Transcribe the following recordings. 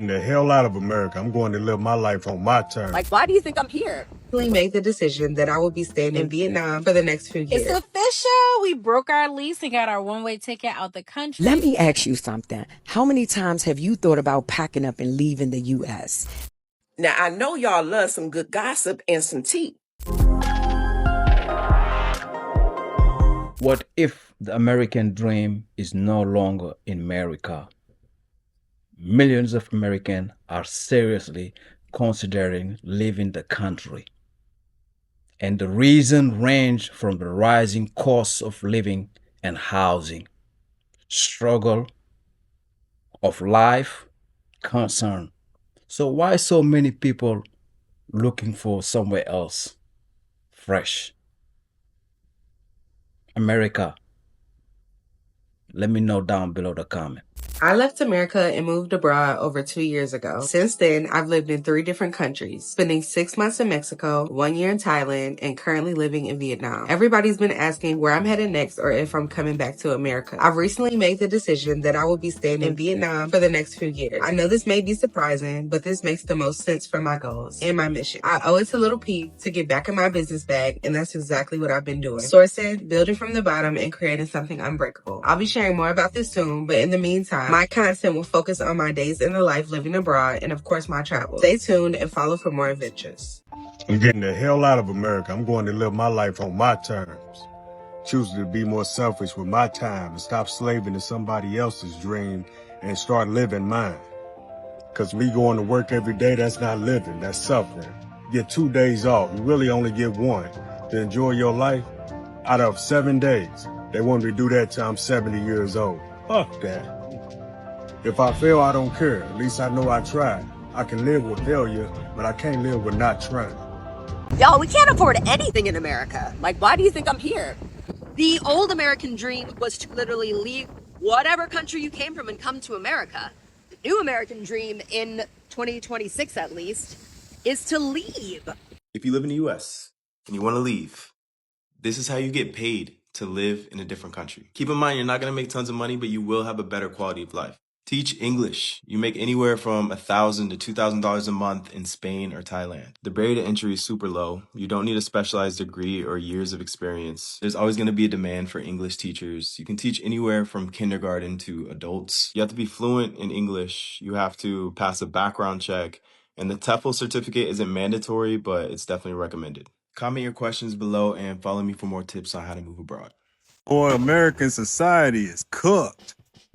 The hell out of America. I'm going to live my life on my terms. Like, why do you think I'm here? Made the decision that I will be staying in Vietnam for the next few years. It's official. We broke our lease and got our one-way ticket out the country. Let me ask you something. How many times have you thought about packing up and leaving the U.S.? Now, I know y'all love some good gossip and some tea. What if the American dream is no longer in America? Millions of Americans are seriously considering leaving the country. And the reason range from the rising costs of living and housing, struggle of life, concern. So why so many people looking for somewhere else? Fresh. America. Let me know down below the comment. I left America and moved abroad over 2 years ago. Since then, I've lived in 3 different countries, spending 6 months in Mexico, 1 year in Thailand, and currently living in Vietnam. Everybody's been asking where I'm headed next or if I'm coming back to America. I've recently made the decision that I will be staying in Vietnam for the next few years. I know this may be surprising, but this makes the most sense for my goals and my mission. I owe it to Little P to get back in my business bag, and that's exactly what I've been doing. Sourcing, building from the bottom, and creating something unbreakable. I'll be sharing more about this soon, but in the meantime, my content will focus on my days in the life living abroad and, of course, my travels. Stay tuned and follow for more adventures. I'm getting the hell out of America. I'm going to live my life on my terms. Choosing to be more selfish with my time and stop slaving to somebody else's dream and start living mine. Because me going to work every day, that's not living, that's suffering. You get 2 days off. You really only get 1 to enjoy your life out of 7 days. They want me to do that till I'm 70 years old. Fuck that. If I fail, I don't care. At least I know I tried. I can live with failure, but I can't live with not trying. Y'all, we can't afford anything in America. Like, why do you think I'm here? The old American dream was to literally leave whatever country you came from and come to America. The new American dream, in 2026 at least, is to leave. If you live in the US and you want to leave, this is how you get paid to live in a different country. Keep in mind, you're not going to make tons of money, but you will have a better quality of life. Teach English. You make anywhere from $1,000 to $2,000 a month in Spain or Thailand. The barrier to entry is super low. You don't need a specialized degree or years of experience. There's always going to be a demand for English teachers. You can teach anywhere from kindergarten to adults. You have to be fluent in English. You have to pass a background check. And the TEFL certificate isn't mandatory, but it's definitely recommended. Comment your questions below and follow me for more tips on how to move abroad. Boy, American society is cooked.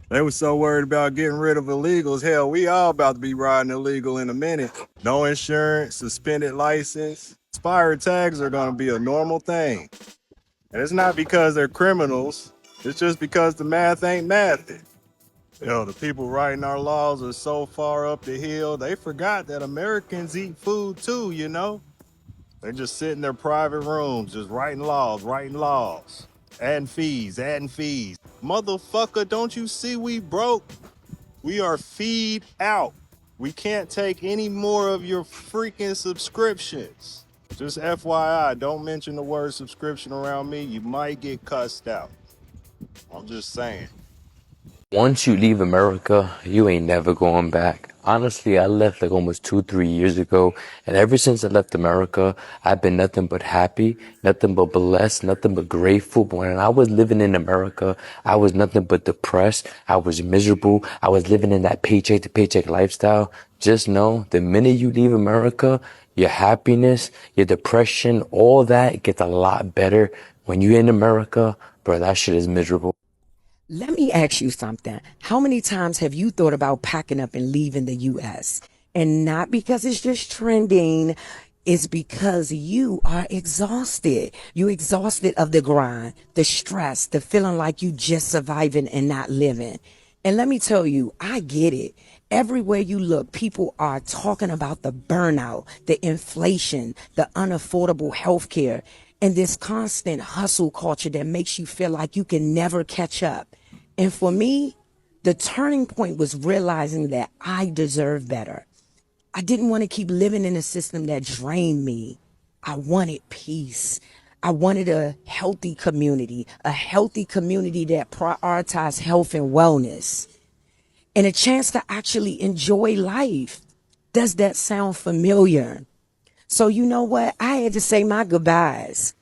They were so worried about getting rid of illegals. Hell, we all about to be riding illegal in a minute. No insurance, suspended license. Expired tags are going to be a normal thing. And it's not because they're criminals. It's just because the math ain't mathing. The people writing our laws are so far up the hill, they forgot that Americans eat food too, you know? They just sit in their private rooms, just writing laws. Adding fees. Motherfucker, don't you see we broke? We are feed out. We can't take any more of your freaking subscriptions. Just FYI, don't mention the word subscription around me. You might get cussed out. I'm just saying. Once you leave America, you ain't never going back. Honestly, I left like almost 2-3 years ago, and ever since I left America, I've been nothing but happy, nothing but blessed, nothing but grateful. But when I was living in America, I was nothing but depressed. I was miserable. I was living in that paycheck to paycheck lifestyle. Just know, the minute you leave America, your happiness, your depression, all that gets a lot better. When you're in America, bro, that shit is miserable. Let me ask you something. How many times have you thought about packing up and leaving the U.S.? And not because it's just trending. It's because you are exhausted. You're exhausted of the grind, the stress, the feeling like you just surviving and not living. And let me tell you, I get it. Everywhere you look, people are talking about the burnout, the inflation, the unaffordable health care, and this constant hustle culture that makes you feel like you can never catch up. And for me, the turning point was realizing that I deserve better. I didn't want to keep living in a system that drained me. I wanted peace. I wanted a healthy community that prioritized health and wellness. and a chance to actually enjoy life. Does that sound familiar? So you know what? I had to say my goodbyes.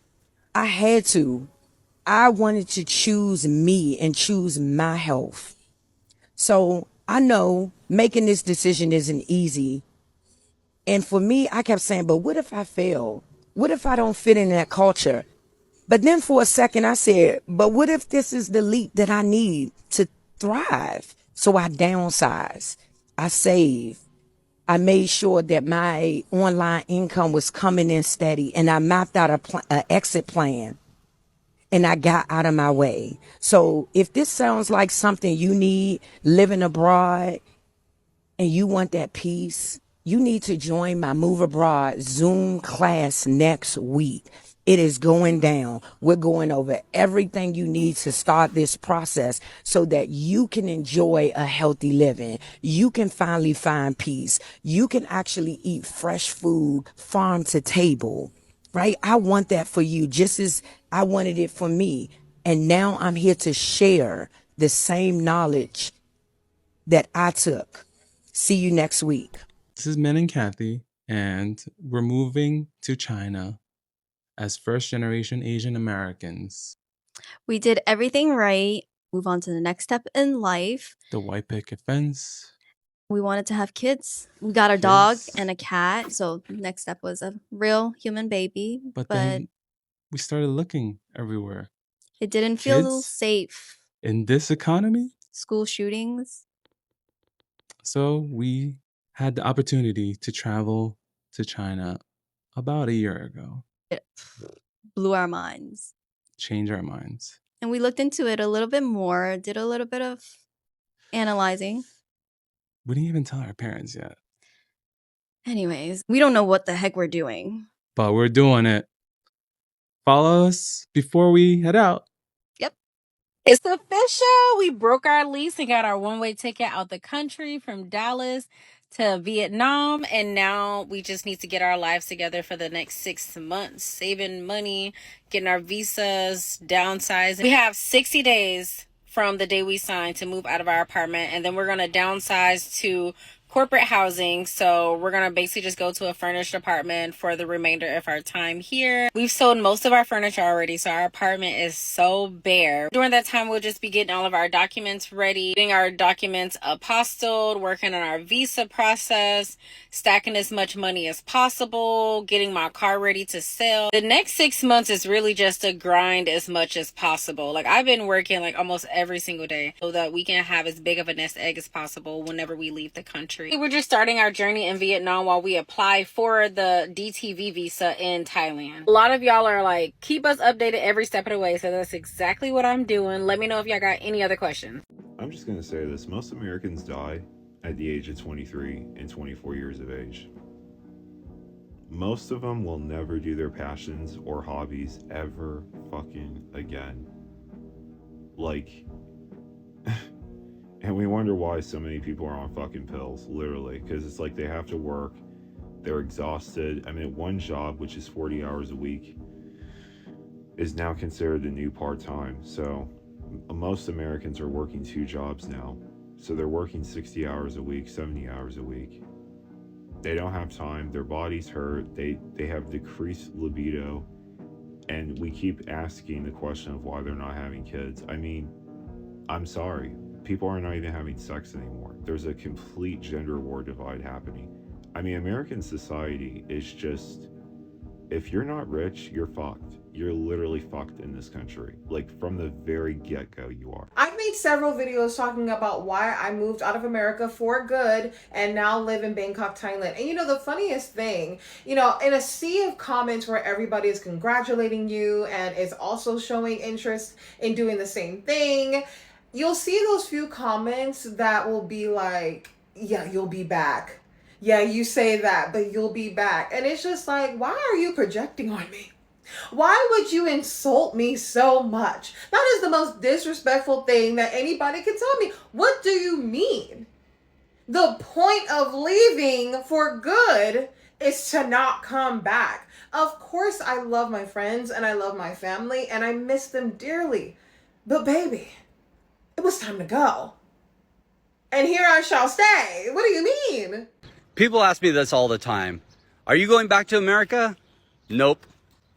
I had to. I wanted to choose me and choose my health. So I know making this decision isn't easy. And for me, I kept saying, but what if I fail? What if I don't fit in that culture? But then for a second, I said, but what if this is the leap that I need to thrive? So I downsized. I saved. I made sure that my online income was coming in steady, and I mapped out a exit plan, and I got out of my way. So if this sounds like something you need living abroad and you want that peace, you need to join my Move Abroad Zoom class next week. It is going down. We're going over everything you need to start this process so that you can enjoy a healthy living. You can finally find peace. You can actually eat fresh food, farm to table, right? I want that for you just as I wanted it for me. And now I'm here to share the same knowledge that I took. See you next week. This is Min and Kathy, and we're moving to China as first-generation Asian Americans. We did everything right. Move on to the next step in life. The white picket fence. We wanted to have kids. We got a dog Kids. and a cat. So next step was a real human baby. But then we started looking everywhere. It didn't feel Kids? safe. In this economy? School shootings. So we had the opportunity to travel to China about a year ago. It blew our minds. Change our minds. And we looked into it a little bit more, did a little bit of analyzing. We didn't even tell our parents yet. Anyways, we don't know what the heck we're doing. But we're doing it. Follow us before we head out. Yep. It's official. We broke our lease and got our one-way ticket out the country from Dallas to Vietnam. And now we just need to get our lives together for the next 6 months. Saving money, getting our visas, downsizing. We have 60 days from the day we signed to move out of our apartment. And then we're going to downsize to corporate housing. So we're going to basically just go to a furnished apartment for the remainder of our time here. We've sold most of our furniture already, so our apartment is so bare. During that time, we'll just be getting all of our documents ready, getting our documents apostilled, working on our visa process, stacking as much money as possible, getting my car ready to sell. The next 6 months is really just to grind as much as possible. Like, I've been working like almost every single day so that we can have as big of a nest egg as possible whenever we leave the country. We're just starting our journey in Vietnam while we apply for the DTV visa in Thailand. A lot of y'all are like, keep us updated every step of the way. So that's exactly what I'm doing. Let me know if y'all got any other questions. I'm just going to say this. Most Americans die at the age of 23 and 24 years of age. Most of them will never do their passions or hobbies ever fucking again. Like... And we wonder why so many people are on fucking pills, literally, because it's like they have to work, they're exhausted. I mean, one job, which is 40 hours a week, is now considered the new part-time. So most Americans are working 2 jobs now. So they're working 60 hours a week, 70 hours a week. They don't have time, their body's hurt, they have decreased libido, and we keep asking the question of why they're not having kids. I mean, I'm sorry. People are not even having sex anymore. There's a complete gender war divide happening. I mean, American society is just, if you're not rich, you're fucked. You're literally fucked in this country. Like, from the very get-go, you are. I've made several videos talking about why I moved out of America for good and now live in Bangkok, Thailand. And you know, the funniest thing, you know, in a sea of comments where everybody is congratulating you and is also showing interest in doing the same thing, you'll see those few comments that will be like, yeah, you'll be back. Yeah, you say that, but you'll be back. And it's just like, why are you projecting on me? Why would you insult me so much? That is the most disrespectful thing that anybody can tell me. What do you mean? The point of leaving for good is to not come back. Of course, I love my friends and I love my family and I miss them dearly. But baby, it was time to go. and here I shall stay. What do you mean? People ask me this all the time. Are you going back to America? Nope.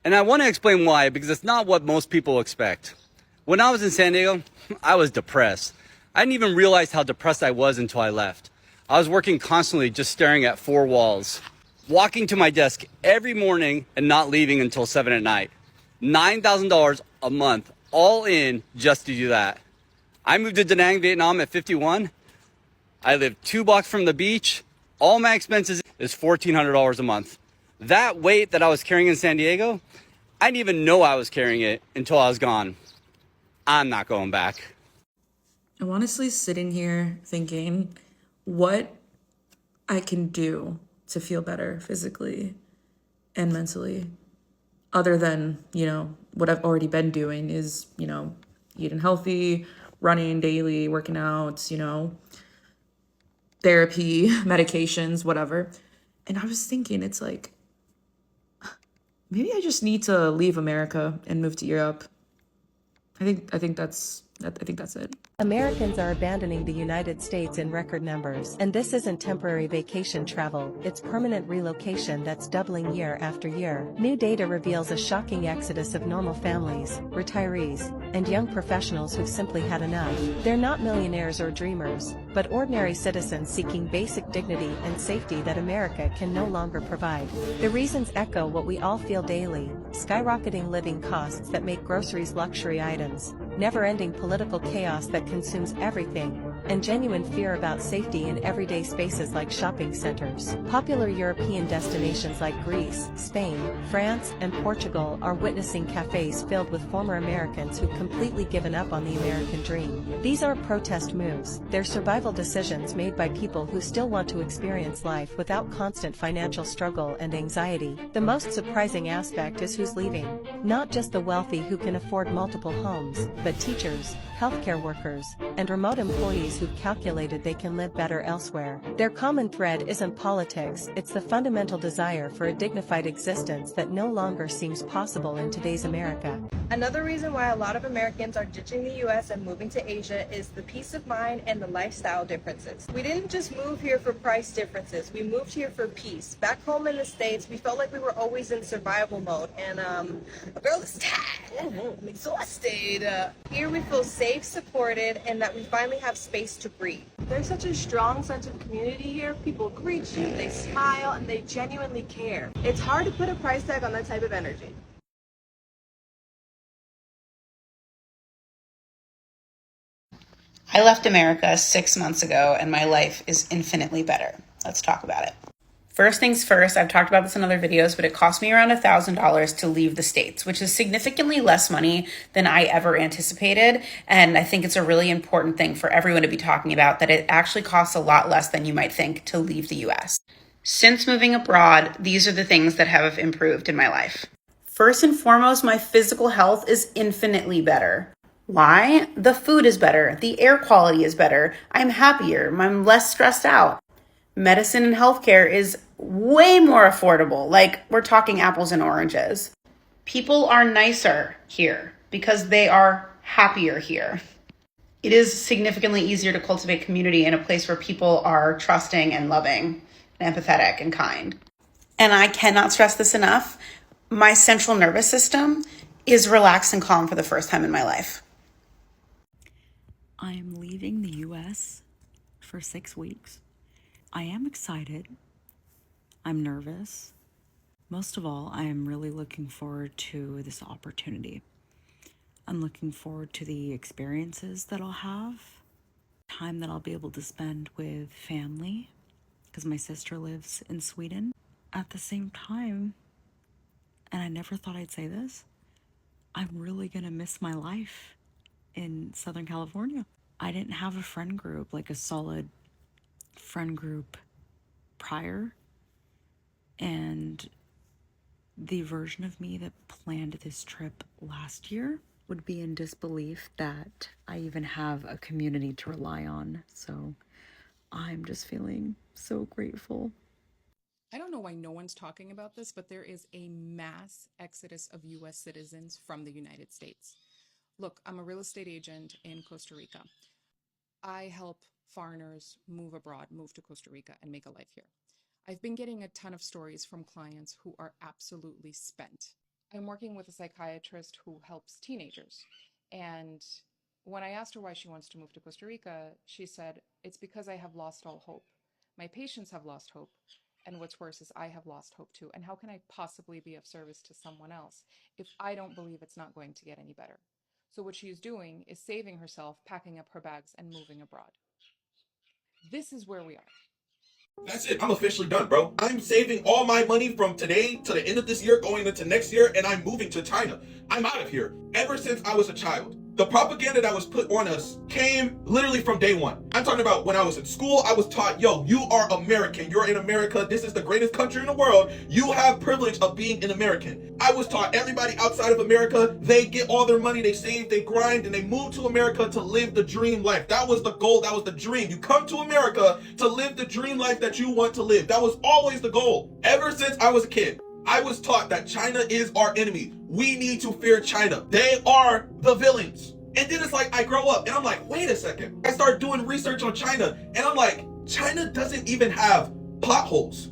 And I want to explain why, because it's not what most people expect. When I was in San Diego, I was depressed. I didn't even realize how depressed I was until I left. I was working constantly just staring at four walls, walking to my desk every morning and not leaving until 7 at night. $9,000 a month, all in just to do that. I moved to Da Nang, Vietnam at 51. I live 2 blocks from the beach. All my expenses is $1,400 a month. That weight that I was carrying in San Diego, I didn't even know I was carrying it until I was gone. I'm not going back. I'm honestly sitting here thinking what I can do to feel better physically and mentally, other than, what I've already been doing is, eating healthy, running daily, working out, therapy, medications, whatever. And I was thinking, it's like, maybe I just need to leave America and move to Europe. I think that's it. Americans are abandoning the United States in record numbers, and this isn't temporary vacation travel, it's permanent relocation that's doubling year after year. New data reveals a shocking exodus of normal families, retirees, and young professionals who've simply had enough. They're not millionaires or dreamers, but ordinary citizens seeking basic dignity and safety that America can no longer provide. The reasons echo what we all feel daily: skyrocketing living costs that make groceries luxury items, never-ending political chaos that consumes everything, and genuine fear about safety in everyday spaces like shopping centers. Popular European destinations like Greece, Spain, France, and Portugal are witnessing cafes filled with former Americans who've completely given up on the American dream. These aren't protest moves, they're survival decisions made by people who still want to experience life without constant financial struggle and anxiety. The most surprising aspect is who's leaving. Not just the wealthy who can afford multiple homes, but teachers, healthcare workers, and remote employees who've calculated they can live better elsewhere. Their common thread isn't politics, it's the fundamental desire for a dignified existence that no longer seems possible in today's America. Another reason why a lot of Americans are ditching the US and moving to Asia is the peace of mind and the lifestyle differences. We didn't just move here for price differences, we moved here for peace. Back home in the States, we felt like we were always in survival mode, and a girl is tired, I'm exhausted. Here we feel safe, supported, and that we finally have space to breathe. There's such a strong sense of community here. People greet you, they smile, and they genuinely care. It's hard to put a price tag on that type of energy. I left America 6 months ago and my life is infinitely better. Let's talk about it. First things first, I've talked about this in other videos, but it cost me around $1,000 to leave the States, which is significantly less money than I ever anticipated. And I think it's a really important thing for everyone to be talking about, that it actually costs a lot less than you might think to leave the US. Since moving abroad, these are the things that have improved in my life. First and foremost, my physical health is infinitely better. Why? The food is better. The air quality is better. I'm happier. I'm less stressed out. Medicine and healthcare is way more affordable. Like, we're talking apples and oranges. People are nicer here because they are happier here. It is significantly easier to cultivate community in a place where people are trusting and loving and empathetic and kind. And I cannot stress this enough. My central nervous system is relaxed and calm for the first time in my life. I'm leaving the US for 6 weeks. I am excited. I'm nervous. Most of all, I am really looking forward to this opportunity. I'm looking forward to the experiences that I'll have, time that I'll be able to spend with family, because my sister lives in Sweden. At the same time, and I never thought I'd say this, I'm really gonna miss my life in Southern California. I didn't have a friend group, like a solid friend group prior, and the version of me that planned this trip last year would be in disbelief that I even have a community to rely on. So I'm just feeling so grateful. I don't know why no one's talking about this, but there is a mass exodus of US citizens from the United States. Look, I'm a real estate agent in Costa Rica. I help foreigners move abroad, move to Costa Rica, and make a life here. I've been getting a ton of stories from clients who are absolutely spent. I'm working with a psychiatrist who helps teenagers. And when I asked her why she wants to move to Costa Rica, she said, it's because I have lost all hope. My patients have lost hope. And what's worse is I have lost hope too. And how can I possibly be of service to someone else if I don't believe it's not going to get any better? So what she's doing is saving herself, packing up her bags, and moving abroad. This is where we are. That's it. I'm officially done, bro. I'm saving all my money from today to the end of this year, going into next year, and I'm moving to China. I'm out of here. Ever since I was a child, the propaganda that was put on us came literally from day one. I'm talking about when I was in school, I was taught, yo, you are American. You're in America. This is the greatest country in the world. You have privilege of being an American. I was taught everybody outside of America, they get all their money, they save, they grind, and they move to America to live the dream life. That was the goal. That was the dream. You come to America to live the dream life that you want to live. That was always the goal. Ever since I was a kid, I was taught that China is our enemy. We need to fear China. They are the villains. And then it's like I grow up and I'm like, wait a second. I start doing research on China and I'm like, China doesn't even have potholes.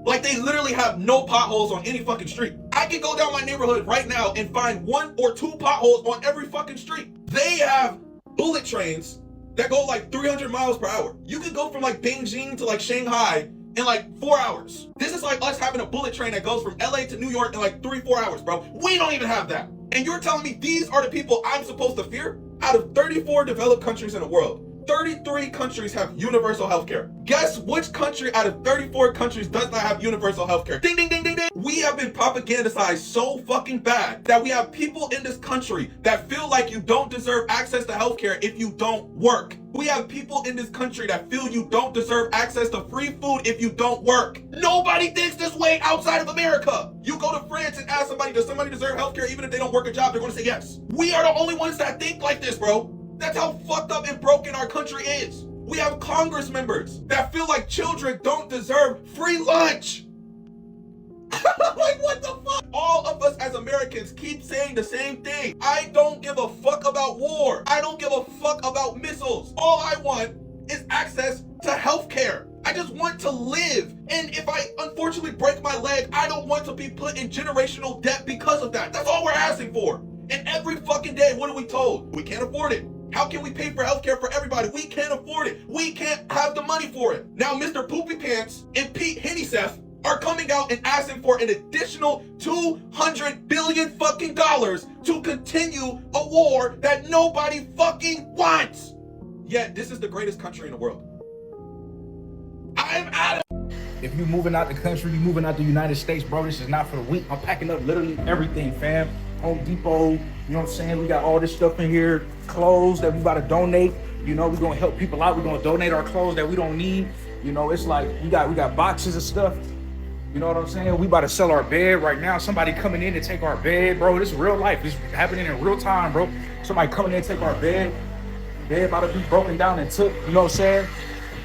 Like they literally have no potholes on any fucking street. I can go down my neighborhood right now and find 1 or 2 potholes on every fucking street. They have bullet trains that go like 300 miles per hour. You can go from like Beijing to like Shanghai in like 4 hours. This is like us having a bullet train that goes from LA to New York in like 3-4 hours, bro. We don't even have that. And you're telling me these are the people I'm supposed to fear? Out of 34 developed countries in the world, 33 countries have universal healthcare. Guess which country out of 34 countries does not have universal healthcare? Ding, ding, ding, ding, ding. We have been propagandized so fucking bad that we have people in this country that feel like you don't deserve access to healthcare if you don't work. We have people in this country that feel you don't deserve access to free food if you don't work. Nobody thinks this way outside of America. You go to France and ask somebody, does somebody deserve healthcare even if they don't work a job? They're gonna say yes. We are the only ones that think like this, bro. That's how fucked up and broken our country is. We have Congress members that feel like children don't deserve free lunch. Like, what the fuck? All of us as Americans keep saying the same thing. I don't give a fuck about war. I don't give a fuck about missiles. All I want is access to healthcare. I just want to live. And if I unfortunately break my leg, I don't want to be put in generational debt because of that. That's all we're asking for. And every fucking day, what are we told? We can't afford it. How can we pay for healthcare for everybody? We can't afford it. We can't have the money for it. Now, Mr. Poopy Pants and Pete Hennesef are coming out and asking for an additional $200 billion fucking dollars to continue a war that nobody fucking wants. Yet, this is the greatest country in the world. I'm out of. If you moving out the country, you moving out the United States, bro, this is not for the weak. I'm packing up literally everything, fam. Home Depot, you know what I'm saying? We got all this stuff in here, clothes that we about to donate. You know, we're gonna help people out. We're gonna donate our clothes that we don't need. You know, it's like we got boxes of stuff. You know what I'm saying? We about to sell our bed right now. Somebody coming in to take our bed, bro. This is real life. This is happening in real time, bro. Somebody coming in to take our bed. Bed about to be broken down and took, you know what I'm saying?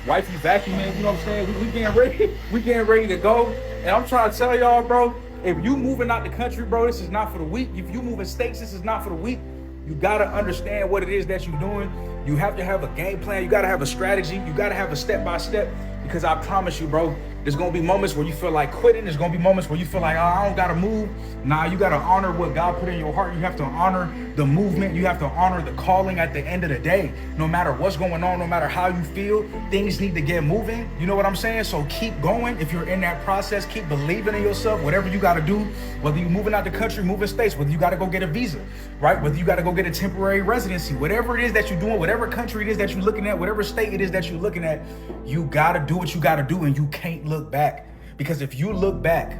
Wifey vacuuming, you know what I'm saying? We getting ready. We getting ready to go. And I'm trying to tell y'all, bro, if you moving out the country, bro, this is not for the weak. If you moving states, this is not for the weak. You gotta understand what it is that you're doing. You have to have a game plan. You gotta have a strategy. You gotta have a step-by-step, because I promise you, bro, there's gonna be moments where you feel like quitting. There's gonna be moments where you feel like, oh, I don't gotta move. Nah, you gotta honor what God put in your heart. You have to honor the movement. You have to honor the calling at the end of the day. No matter what's going on, no matter how you feel, things need to get moving. You know what I'm saying? So keep going. If you're in that process, keep believing in yourself. Whatever you gotta do, whether you're moving out the country, moving states, whether you gotta go get a visa, right? Whether you gotta go get a temporary residency, whatever it is that you're doing, whatever country it is that you're looking at, whatever state it is that you're looking at, you gotta do what you gotta do, and you can't look back. Because if you look back,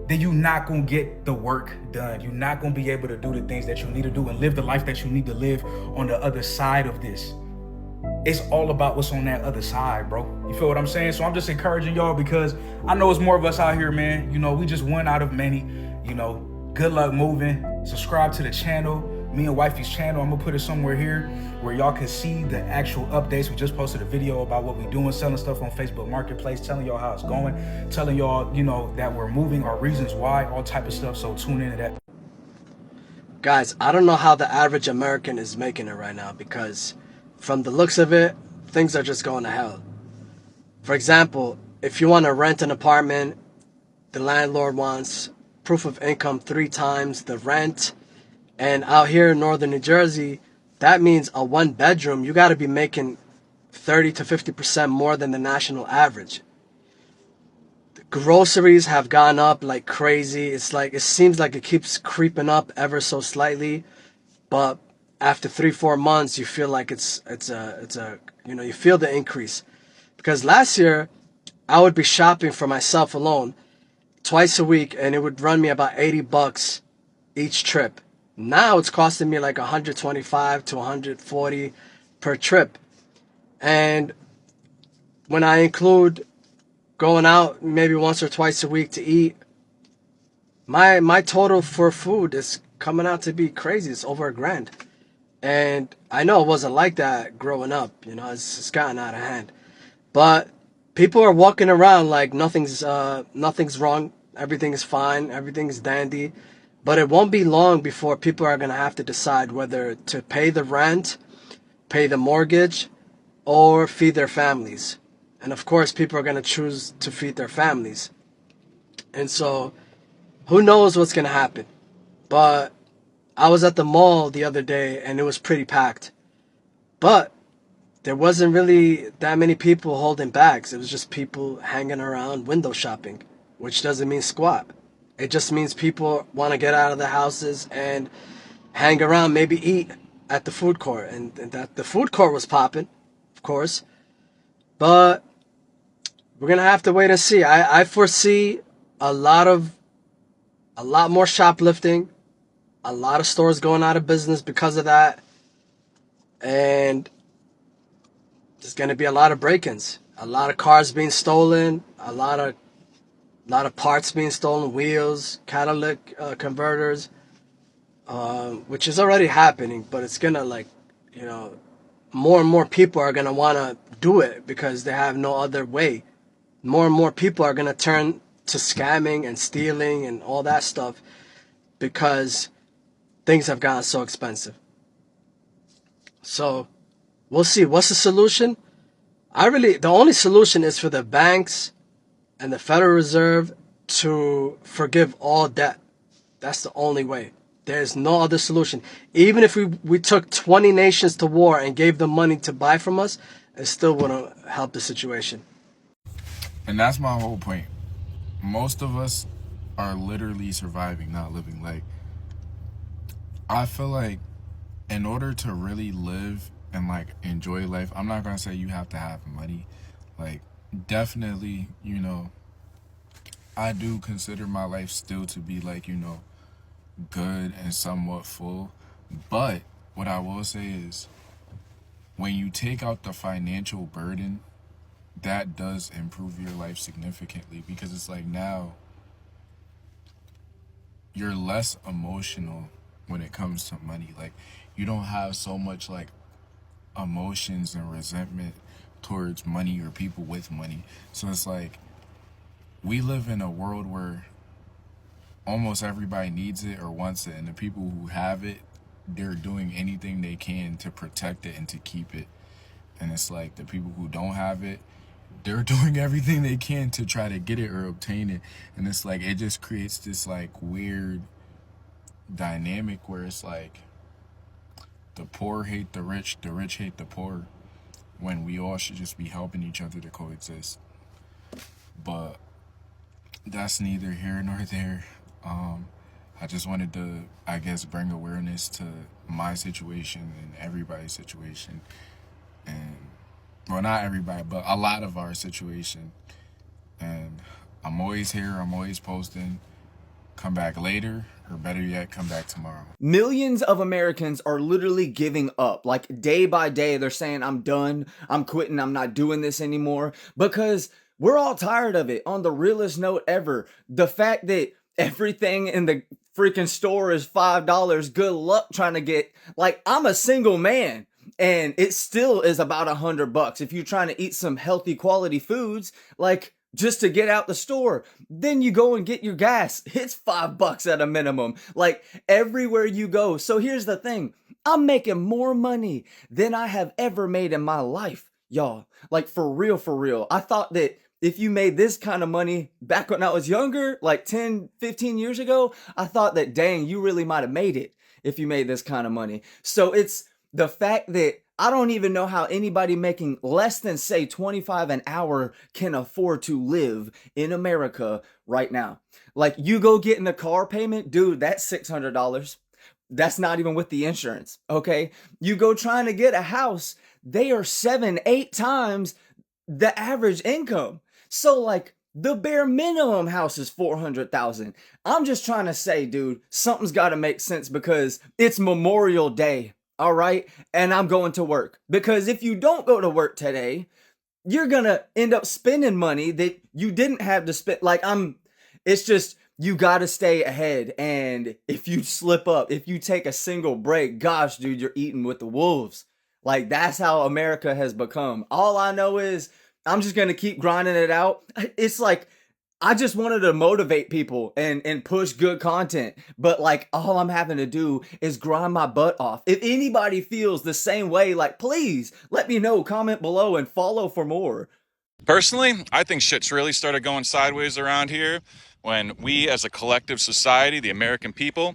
then you're not gonna get the work done. You're not gonna be able to do the things that you need to do and live the life that you need to live on the other side of this. It's all about what's on that other side, bro. You feel what I'm saying? So I'm just encouraging y'all, because I know it's more of us out here, man. You know, we just one out of many. You know, good luck moving. Subscribe to the channel, me and wifey's channel. I'm gonna put it somewhere here where y'all can see the actual updates. We just posted a video about what we're doing, selling stuff on Facebook Marketplace, telling y'all how it's going, telling y'all, you know, that we're moving, our reasons why, all type of stuff. So tune into that. Guys, I don't know how the average American is making it right now, because from the looks of it, things are just going to hell. For example, if you want to rent an apartment, the landlord wants proof of income 3 times the rent. And out here in northern New Jersey, that means a 1-bedroom, you got to be making 30 to 50% more than the national average. The groceries have gone up like crazy. It's like, it seems like it keeps creeping up ever so slightly, but after 3-4 months, you feel like it's a you feel the increase. Because last year, I would be shopping for myself alone twice a week, and it would run me about $80 each trip. Now it's costing me like 125 to 140 per trip. And when I include going out maybe once or twice a week to eat, my total for food is coming out to be crazy. It's over $1,000. And I know it wasn't like that growing up. It's gotten out of hand. But people are walking around like nothing's wrong. Everything is fine. Everything is dandy. But it won't be long before people are going to have to decide whether to pay the rent, pay the mortgage, or feed their families. And of course, people are going to choose to feed their families. And so, who knows what's going to happen. But I was at the mall the other day and it was pretty packed. But there wasn't really that many people holding bags. It was just people hanging around window shopping, which doesn't mean squat. It just means people want to get out of their houses and hang around, maybe eat at the food court. And that the food court was popping, of course. But we're going to have to wait and see. I foresee a lot more shoplifting, a lot of stores going out of business because of that. And there's going to be a lot of break-ins, a lot of cars being stolen, a lot of parts being stolen, wheels, catalytic converters, which is already happening, but it's going to more and more people are going to want to do it because they have no other way. More and more people are going to turn to scamming and stealing and all that stuff because things have gotten so expensive. So we'll see. What's the solution? The only solution is for the banks and the Federal Reserve to forgive all debt. That's the only way. There's no other solution. Even if we took 20 nations to war and gave them money to buy from us, it still wouldn't help the situation. And that's my whole point. Most of us are literally surviving, not living. Like, I feel like in order to really live and like enjoy life, I'm not gonna say you have to have money. Like, definitely, I do consider my life still to be like, good and somewhat full. But what I will say is, when you take out the financial burden, that does improve your life significantly, because it's like now you're less emotional when it comes to money. Like, you don't have so much like emotions and resentment towards money or people with money. So it's like, we live in a world where almost everybody needs it or wants it, and the people who have it, they're doing anything they can to protect it and to keep it. And it's like, the people who don't have it, they're doing everything they can to try to get it or obtain it. And it's like, it just creates this like weird dynamic where it's like, the poor hate the rich hate the poor, when we all should just be helping each other to coexist. But that's neither here nor there. I just wanted to, I guess, bring awareness to my situation and everybody's situation. And, well, not everybody, but a lot of our situation. And I'm always here, I'm always posting. Come back later, or better yet, come back tomorrow. Millions of Americans are literally giving up. Like, day by day, they're saying, I'm done, I'm quitting, I'm not doing this anymore. Because we're all tired of it. On the realest note ever, the fact that everything in the freaking store is $5, good luck trying to get, like, I'm a single man, and it still is about $100. If you're trying to eat some healthy quality foods, like, just to get out the store, then you go and get your gas. It's $5 at a minimum, like, everywhere you go. So here's the thing. I'm making more money than I have ever made in my life. Y'all, like for real. I thought that if you made this kind of money back when I was younger, like 10, 15 years ago, I thought that, dang, you really might have made it if you made this kind of money. So it's the fact that I don't even know how anybody making less than, say, 25 an hour can afford to live in America right now. Like, you go getting a car payment, dude, that's $600. That's not even with the insurance, okay? You go trying to get a house, they are 7, 8 times the average income. So like the bare minimum house is 400,000. I'm just trying to say, dude, something's got to make sense because it's Memorial Day, all right? And I'm going to work. Because if you don't go to work today, you're going to end up spending money that you didn't have to spend. It's just, you got to stay ahead. And if you slip up, if you take a single break, gosh, dude, you're eating with the wolves. Like, that's how America has become. All I know is I'm just going to keep grinding it out. It's like, I just wanted to motivate people and push good content. But like, all I'm having to do is grind my butt off. If anybody feels the same way, like, please let me know, comment below and follow for more. Personally, I think shit's really started going sideways around here when we as a collective society, the American people,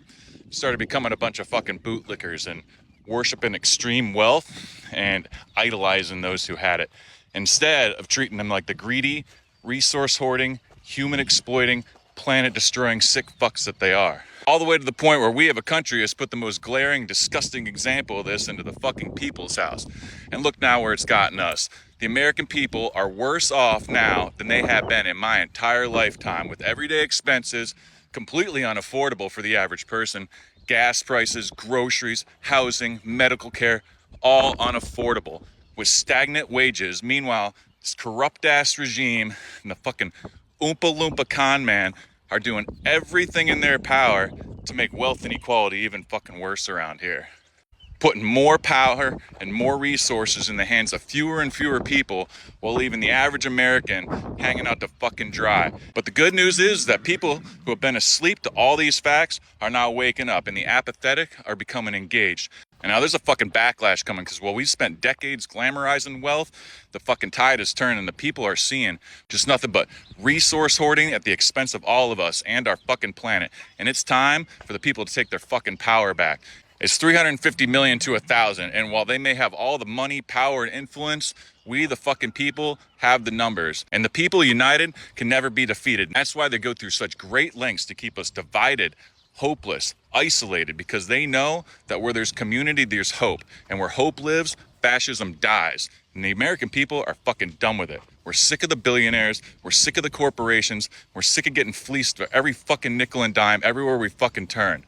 started becoming a bunch of fucking bootlickers and worshiping extreme wealth and idolizing those who had it, instead of treating them like the greedy, resource hoarding, human exploiting, planet destroying sick fucks that they are. All the way to the point where we have a country has put the most glaring, disgusting example of this into the fucking people's house. And look now where it's gotten us. The American people are worse off now than they have been in my entire lifetime, with everyday expenses completely unaffordable for the average person, gas prices, groceries, housing, medical care, all unaffordable, with stagnant wages. Meanwhile, this corrupt ass regime and the fucking Oompa Loompa con man are doing everything in their power to make wealth inequality even fucking worse around here. Putting more power and more resources in the hands of fewer and fewer people while leaving the average American hanging out to fucking dry. But the good news is that people who have been asleep to all these facts are now waking up, and the apathetic are becoming engaged. And now there's a fucking backlash coming, because while we spent decades glamorizing wealth, the fucking tide is turning. The people are seeing just nothing but resource hoarding at the expense of all of us and our fucking planet. And it's time for the people to take their fucking power back. It's 350 million to 1,000, and while they may have all the money, power, and influence, we, the fucking people, have the numbers. And the people united can never be defeated. That's why they go through such great lengths to keep us divided, hopeless, isolated, because they know that where there's community, there's hope. And where hope lives, fascism dies. And the American people are fucking done with it. We're sick of the billionaires. We're sick of the corporations. We're sick of getting fleeced for every fucking nickel and dime everywhere we fucking turn.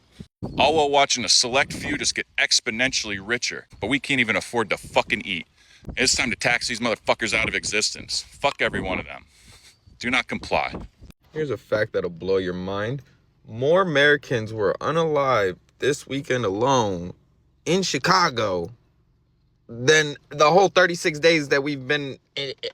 All while watching a select few just get exponentially richer. But we can't even afford to fucking eat. It's time to tax these motherfuckers out of existence. Fuck every one of them. Do not comply. Here's a fact that'll blow your mind. More Americans were unalive this weekend alone in Chicago than the whole 36 days that we've been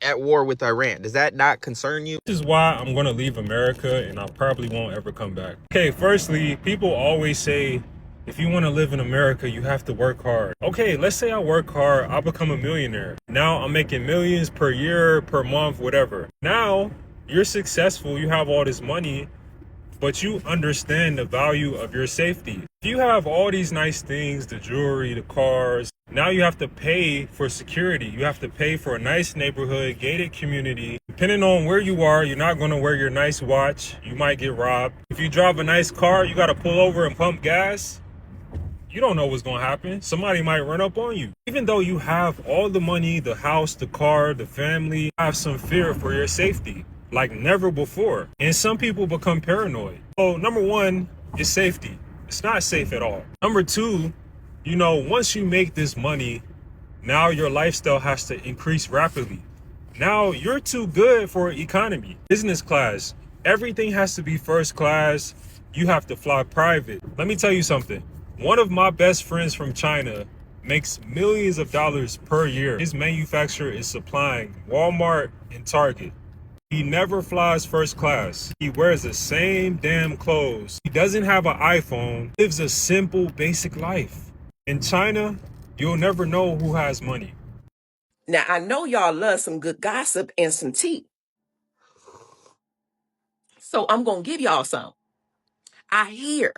at war with Iran. Does that not concern you? This is why I'm going to leave America, and I probably won't ever come back. Okay, firstly, people always say, if you want to live in America, you have to work hard. Okay, let's say I work hard, I become a millionaire. Now I'm making millions per year, per month, whatever. Now you're successful, you have all this money, but you understand the value of your safety. If you have all these nice things, the jewelry, the cars, now you have to pay for security. You have to pay for a nice neighborhood, gated community. Depending on where you are, you're not going to wear your nice watch. You might get robbed. If you drive a nice car, you got to pull over and pump gas. You don't know what's going to happen. Somebody might run up on you. Even though you have all the money, the house, the car, the family, you have some fear for your safety like never before. And some people become paranoid. So number one is safety. It's not safe at all. Number two, you know, once you make this money, now your lifestyle has to increase rapidly. Now you're too good for economy. Business class, everything has to be first class. You have to fly private. Let me tell you something. One of my best friends from China makes millions of dollars per year. His manufacturer is supplying Walmart and Target. He never flies first class. He wears the same damn clothes. He doesn't have an iPhone. Lives a simple, basic life. In China, you'll never know who has money. Now, I know y'all love some good gossip and some tea, so I'm going to give y'all some. I hear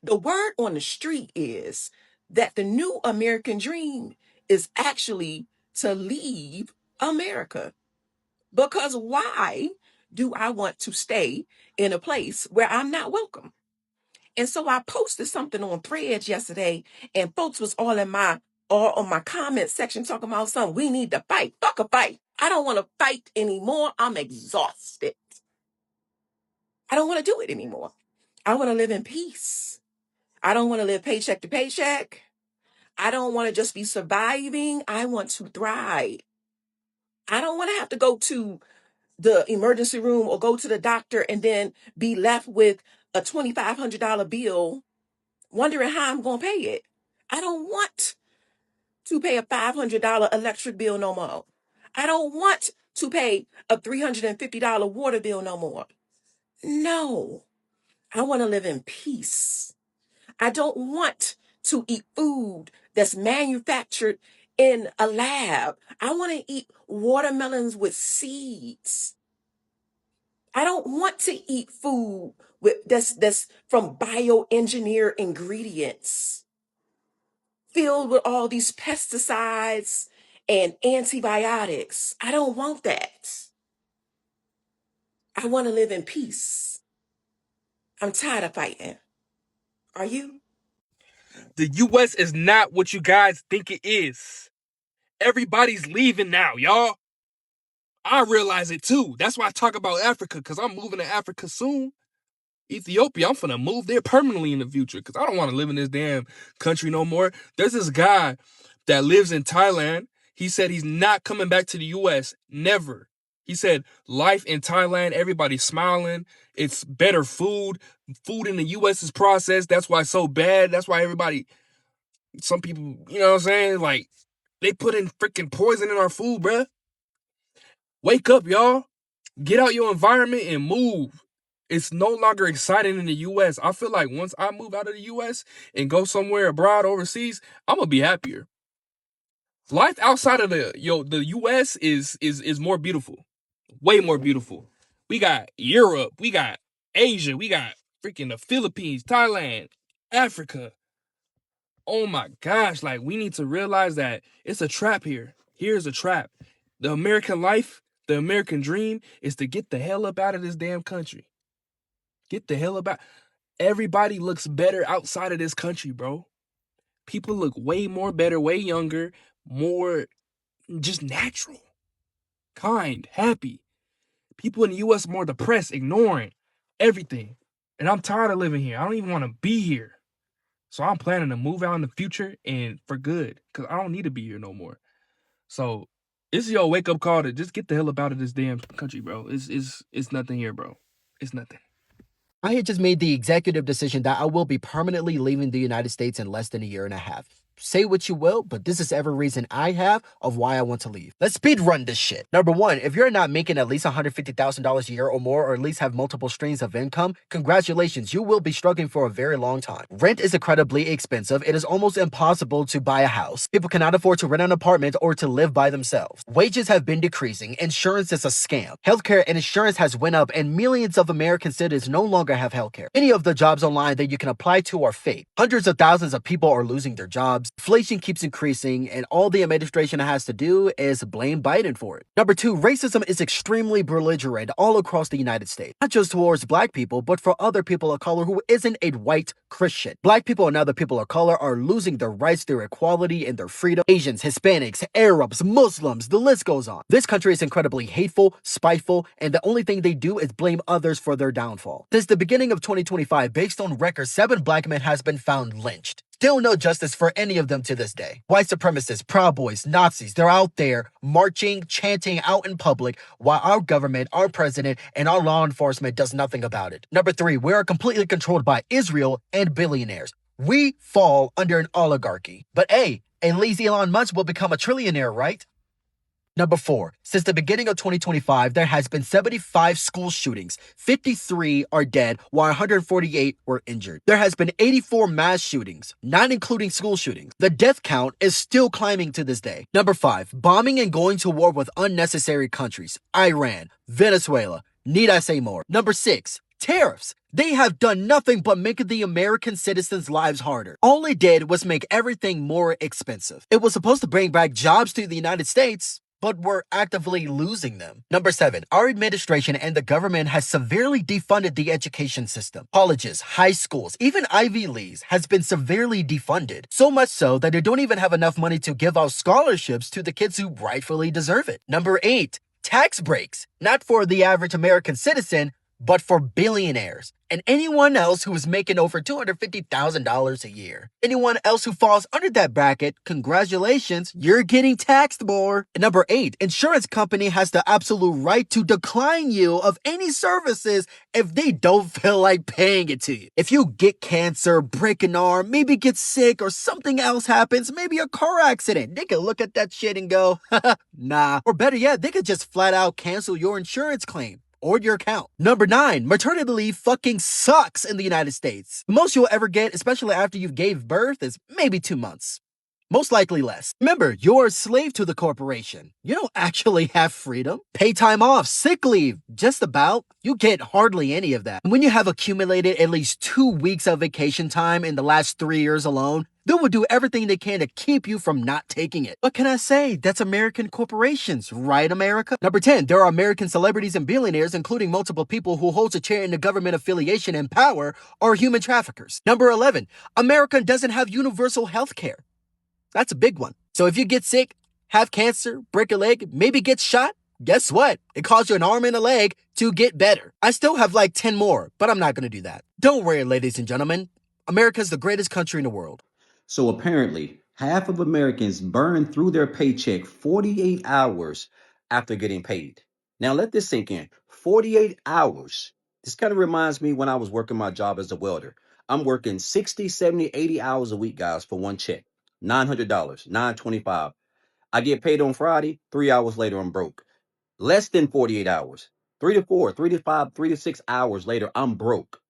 the word on the street is that the new American dream is actually to leave America. Because why do I want to stay in a place where I'm not welcome? And so I posted something on Threads yesterday, and folks was all on my comment section talking about something. We need to fight. Fuck a fight. I don't want to fight anymore. I'm exhausted. I don't want to do it anymore. I want to live in peace. I don't want to live paycheck to paycheck. I don't want to just be surviving. I want to thrive. I don't want to have to go to the emergency room or go to the doctor and then be left with a $2,500 bill wondering how I'm going to pay it. I don't want to pay a $500 electric bill no more. I don't want to pay a $350 water bill no more. No, I want to live in peace. I don't want to eat food that's manufactured in a lab. I want to eat watermelons with seeds. I don't want to eat food that's from bioengineered ingredients filled with all these pesticides and antibiotics. I don't want that. I want to live in peace. I'm tired of fighting. Are you? The U.S. is not what you guys think it is. Everybody's leaving now, y'all. I realize it too. That's why I talk about Africa, because I'm moving to Africa soon. Ethiopia, I'm finna move there permanently in the future because I don't want to live in this damn country no more. There's this guy that lives in Thailand. He said he's not coming back to the U.S. Never. He said life in Thailand, everybody's smiling. It's better food. Food in the U.S. is processed. That's why it's so bad. That's why some people, you know what I'm saying? Like, they put in freaking poison in our food, bruh. Wake up, y'all. Get out your environment and move. It's no longer exciting in the U.S. I feel like once I move out of the U.S. and go somewhere abroad overseas, I'm gonna be happier. Life outside of the U.S. is more beautiful, way more beautiful. We got Europe, we got Asia, we got freaking the Philippines, Thailand, Africa. Oh my gosh, like we need to realize that it's a trap here. Here's a trap. The American life, the American dream is to get the hell up out of this damn country. Get the hell about. Everybody looks better outside of this country, bro. People look way more better, way younger, more just natural, kind, happy. People in the U.S. more depressed, ignoring everything. And I'm tired of living here. I don't even want to be here. So I'm planning to move out in the future and for good, because I don't need to be here no more. So this is your wake-up call to just get the hell up out of this damn country, bro. It's nothing here, bro. It's nothing. I had just made the executive decision that I will be permanently leaving the United States in less than a year and a half. Say what you will, but this is every reason I have of why I want to leave. Let's speed run this shit. Number one, if you're not making at least $150,000 a year or more, or at least have multiple streams of income, congratulations, you will be struggling for a very long time. Rent is incredibly expensive. It is almost impossible to buy a house. People cannot afford to rent an apartment or to live by themselves. Wages have been decreasing. Insurance is a scam. Healthcare and insurance has went up, and millions of American citizens no longer have healthcare. Any of the jobs online that you can apply to are fake. Hundreds of thousands of people are losing their jobs. Inflation keeps increasing, and all the administration has to do is blame Biden for it. Number two, racism is extremely belligerent all across the United States, not just towards black people, but for other people of color who isn't a white Christian. Black people and other people of color are losing their rights, their equality, and their freedom. Asians, Hispanics, Arabs, Muslims, the list goes on. This country is incredibly hateful, spiteful, and the only thing they do is blame others for their downfall. Since the beginning of 2025, based on records, 7 black men has been found lynched. Still no justice for any of them to this day. White supremacists, Proud Boys, Nazis, they're out there marching, chanting out in public while our government, our president, and our law enforcement does nothing about it. Number 3, we are completely controlled by Israel and billionaires. We fall under an oligarchy. But hey, at least Elon Musk will become a trillionaire, right? Number 4, since the beginning of 2025, there has been 75 school shootings. 53 are dead, while 148 were injured. There has been 84 mass shootings, not including school shootings. The death count is still climbing to this day. Number 5, bombing and going to war with unnecessary countries. Iran, Venezuela. Need I say more? Number 6, tariffs. They have done nothing but make the American citizens' lives harder. All it did was make everything more expensive. It was supposed to bring back jobs to the United States, but we're actively losing them. Number 7, our administration and the government has severely defunded the education system. Colleges, high schools, even Ivy Leagues has been severely defunded. So much so that they don't even have enough money to give out scholarships to the kids who rightfully deserve it. Number 8, tax breaks. Not for the average American citizen, but for billionaires and anyone else who is making over $250,000 a year. Anyone else who falls under that bracket, congratulations, you're getting taxed more. And number 8, insurance company has the absolute right to decline you of any services if they don't feel like paying it to you. If you get cancer, break an arm, maybe get sick or something else happens, maybe a car accident, they can look at that shit and go, nah. Or better yet, they could just flat out cancel your insurance claim or your account. Number 9, maternity leave fucking sucks in the United States. The most you'll ever get, especially after you've gave birth, is maybe 2 months. Most likely less. Remember, you're a slave to the corporation. You don't actually have freedom. Pay time off, sick leave, just about. You get hardly any of that. And when you have accumulated at least 2 weeks of vacation time in the last 3 years alone, they will do everything they can to keep you from not taking it. What can I say? That's American corporations, right, America? Number 10, there are American celebrities and billionaires, including multiple people who hold a chair in the government affiliation and power, are human traffickers. Number 11, America doesn't have universal health care. That's a big one. So if you get sick, have cancer, break a leg, maybe get shot, guess what? It costs you an arm and a leg to get better. I still have like 10 more, but I'm not going to do that. Don't worry, ladies and gentlemen. America's the greatest country in the world. So apparently, half of Americans burn through their paycheck 48 hours after getting paid. Now let this sink in. 48 hours. This kind of reminds me when I was working my job as a welder. I'm working 60, 70, 80 hours a week, guys, for one check. $900, $925. I get paid on Friday, 3 hours later, I'm broke. Less than 48 hours. 3 to 4, 3 to 5, 3 to 6 hours later, I'm broke.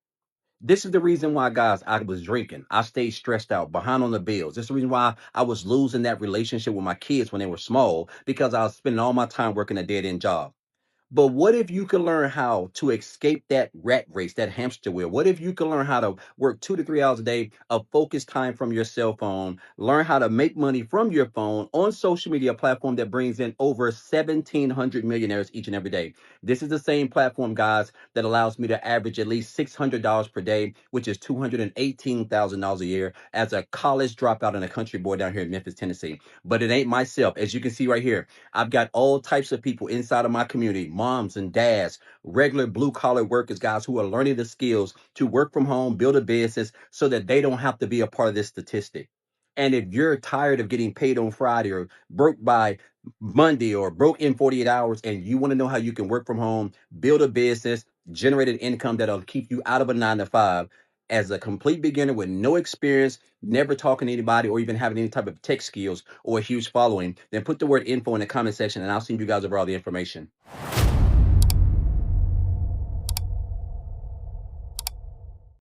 This is the reason why, guys, I was drinking. I stayed stressed out, behind on the bills. This is the reason why I was losing that relationship with my kids when they were small, because I was spending all my time working a dead-end job. But what if you could learn how to escape that rat race, that hamster wheel? What if you could learn how to work 2 to 3 hours a day of focused time from your cell phone, learn how to make money from your phone on social media platform that brings in over 1,700 millionaires each and every day? This is the same platform, guys, that allows me to average at least $600 per day, which is $218,000 a year as a college dropout and a country boy down here in Memphis, Tennessee. But it ain't myself. As you can see right here, I've got all types of people inside of my community, moms and dads, regular blue collar workers, guys who are learning the skills to work from home, build a business so that they don't have to be a part of this statistic. And if you're tired of getting paid on Friday or broke by Monday or broke in 48 hours and you want to know how you can work from home, build a business, generate an income that'll keep you out of a 9 to 5, as a complete beginner with no experience, never talking to anybody or even having any type of tech skills or a huge following, then put the word info in the comment section and I'll send you guys over all the information.